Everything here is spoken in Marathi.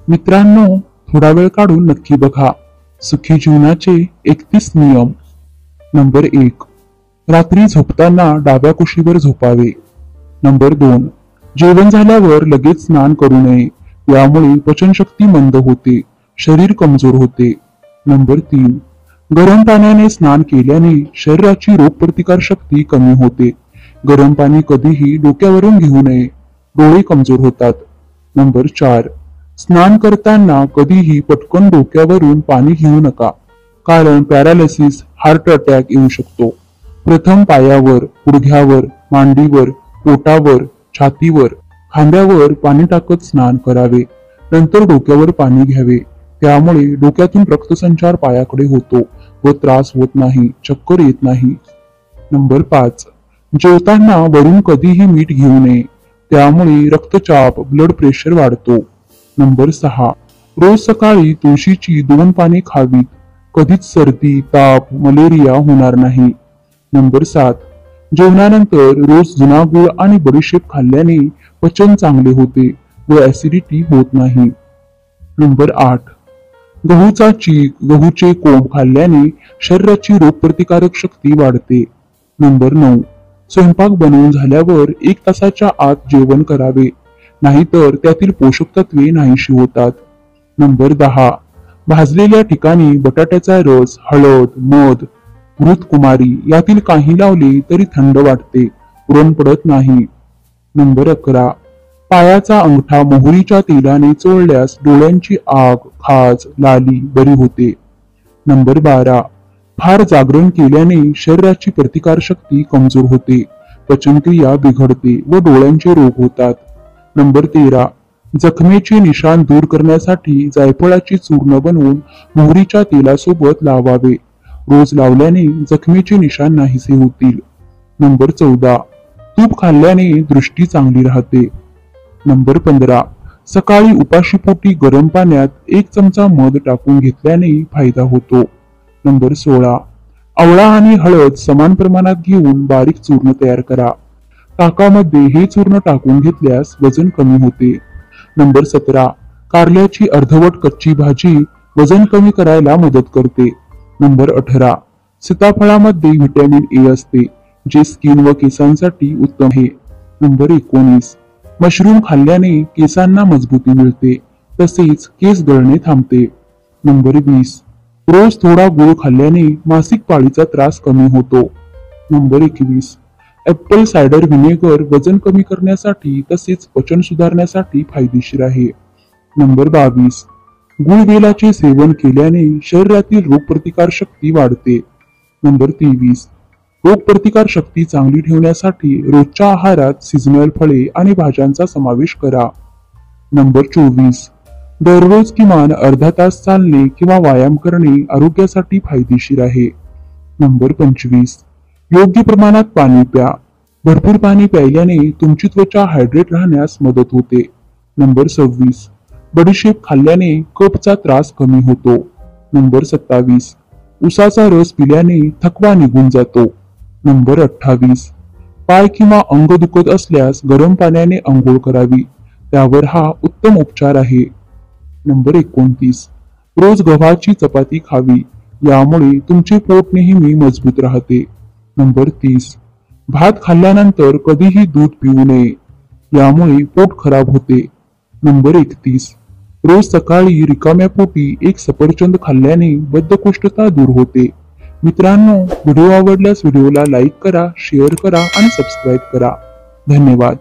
मित्रांनो, थोडा वेळ काढून नक्की बघा. सुखी जीवनाचे 31 नियम. नंबर 1. रात्री झोपताना डाव्या कुशीवर झोपावे. नंबर 2. जेवण झाल्यावर लगेच स्नान करू नये. यामुळे पचनशक्ती मंद होते, शरीर कमजोर होते. नंबर 3. गरम पाण्याने स्नान केल्याने शरीराची रोगप्रतिकार शक्ती कमी होते. गरम पाणी कधीही डोक्यावरून घेऊ नये, डोळे कमजोर होतात. नंबर 4. स्नान करताना कधीही पटकन डोक्यावरून पाणी घेऊ नका, कारण पॅरालिसिस, हार्ट अटॅक येऊ शकतो. प्रथम पायावर, गुडघ्यावर, मांडीवर, पोटावर, छातीवर, खांद्यावर पाणी टाकत स्नान करावे. नंतर डोक्यावर पाणी घ्यावे. त्यामुळे डोक्यातून रक्तसंचार पायाकडे होतो व त्रास होत नाही, चक्कर येत नाही. नंबर 5. जेवताना वरून कधीही मीठ घेऊ नये, त्यामुळे रक्तचाप, ब्लड प्रेशर वाढतो. नंबर 6. रोज सकाळी तुळशीची 2 पाने खावीत. कधीच सर्दी, ताप, मलेरिया होणार नाही. नंबर 7. जेवणानंतर रोज जुना गूळ आणि बडीशेप खाल्ल्याने पचन चांगले होते व ऍसिडिटी होत नाही. नंबर 8. गहूचा चीक, गहूचे कोंब खाल्ल्याने शरीराची रोगप्रतिकारक शक्ती वाढते. नंबर 9. स्वयंपाक बनवून झाल्यावर 1 तासाच्या आत जेवण करावे, नाहीतर त्यातील पोषक तत्वे नाहीशी होतात. नंबर 10. भाजलेल्या ठिकाणी बटाट्याचा रस, हळद, मध, घृतकुमारी यातील काही लावले तरी थंड वाटते, पुरण पडत नाही. नंबर 11. पायाचा अंगठा मोहरीच्या तेलाने चोळल्यास डोळ्यांची आग, खाज, लाली बरी होते. नंबर 12. फार जागरण केल्याने शरीराची प्रतिकार शक्ती कमजोर होते, पचनक्रिया बिघडते व डोळ्यांचे रोग होतात. नंबर 13. जखमेचे निशाण दूर करण्यासाठी जायफळाची चूर्ण बनवून मोहरीच्या तेलासोबत लावावे. रोज लावल्याने जखमेचे निशाण नाहीसे होतील. नंबर 14. तूप खाल्ल्याने दृष्टी चांगली राहते. नंबर 15. सकाळी उपाशीपोटी गरम पाण्यात 1 चमचा मध टाकून घेतल्याने फायदा होतो. नंबर 16. आवळा आणि हळद समान प्रमाणात घेऊन बारीक चूर्ण तयार करा. ताकामध्ये हे चूर्ण टाकून घेतल्यास वजन कमी होते. नंबर 17. कारल्याची अर्धवट कच्ची भाजी वजन कमी करायला मदत करते. नंबर 18. सीताफळामध्ये व्हिटॅमिन ए असते, जे स्किन व केसांसाठी उत्तम आहे. नंबर 19. मशरूम खाल्ल्याने केसांना मजबूती मिळते, तसेच केस गळणे थांबते. नंबर 20. रोज थोडा गूळ खाल्ल्याने मासिक पाळीचा त्रास कमी होतो. नंबर 21. ऍपल सायडर व्हिनेगर वजन कमी करण्यासाठी तसेच पचन सुधारण्यासाठी फायदेशीर आहे. नंबर 22. गुळवेलाचे सेवन केल्याने शरीरातील रोगप्रतिकार शक्ती वाढते. नंबर 23. रोगप्रतिकार शक्ती चांगली ठेवण्यासाठी रोजच्या आहारात सीझनल फळे आणि भाज्यांचा समावेश करा. नंबर 24. दररोज किमान अर्धा तास चालणे किंवा व्यायाम करणे आरोग्यासाठी फायदेशीर आहे. नंबर 25. योग्य प्रमाणात पाणी प्या. भरपूर पाणी प्यायल्याने तुमची त्वचा हायड्रेट राहण्यास मदत होते. नंबर 26. बडीशेप खाल्ल्याने कफचा त्रास कमी होतो. नंबर 27. उसाचा रस पिल्याने थकवा निघून जातो. नंबर 28. पाय किंवा अंग दुखत असल्यास गरम पाण्याने अंघोळ करावी, त्यावर हा उत्तम उपचार आहे. नंबर 29. रोज गव्हाची चपाती खावी, यामुळे तुमचे पोट नेहमी मजबूत राहते. नंबर 30. भात खाल्ल्यानंतर कधीही दूध पिऊ नये, यामुळे पोट खराब होते. नंबर 31. रोज सकाळी रिकाम्या पोटी 1 सफरचंद खाल्ल्याने बद्धकोष्ठता दूर होते. मित्रांनो, व्हिडिओ आवडल्यास व्हिडिओला लाईक करा, शेअर करा आणि सबस्क्राईब करा. धन्यवाद.